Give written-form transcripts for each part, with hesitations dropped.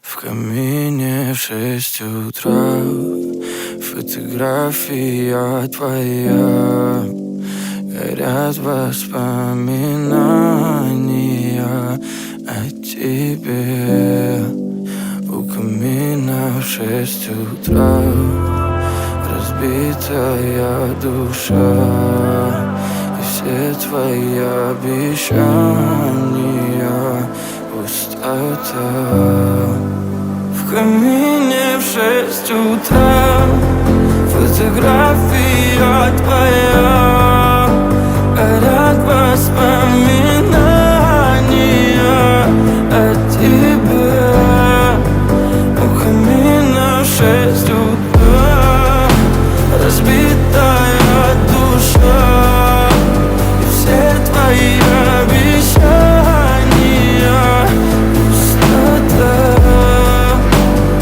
В камине в 6 утра фотография твоя. Горят воспоминания о тебе. У камина в 6 утра разбитая душа. И все твои обещания пустота. В камине в 6 утра фотография твоя. Горят воспоминания о тебе. У камина в 6 утра разбитая душа. И все твои обещания пустота.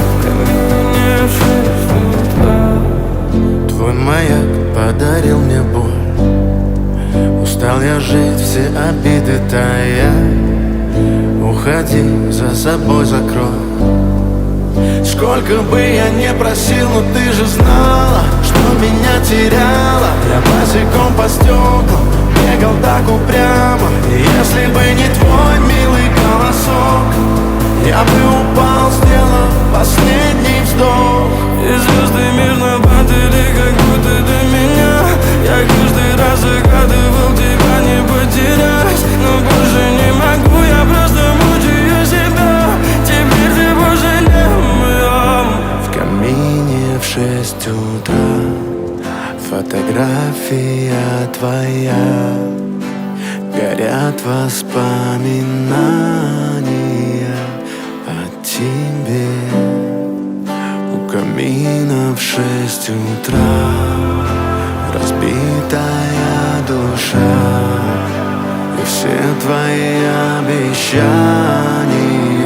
В камине в 6 утра. Твой маяк подарил мне боль. Устал я жить, все обиды тая. Уходи, за собой закрой. Сколько бы я не просил, но ты же знала, что меня теряла. Я босиком по стеклам бегал так упрямо. И если бы не твой милый голосок, я бы упал, сделав последний вздох. И звезды мирно падали, как будто до меня. Я каждый раз загадывал тебя не потерять, но больше не могу, я просто мучаю себя. Теперь ты пожалел моем. В камине в 6 утра фотография твоя. Горят воспоминания о тебе. У камина в 6 утра разбитая душа. И все твои обещания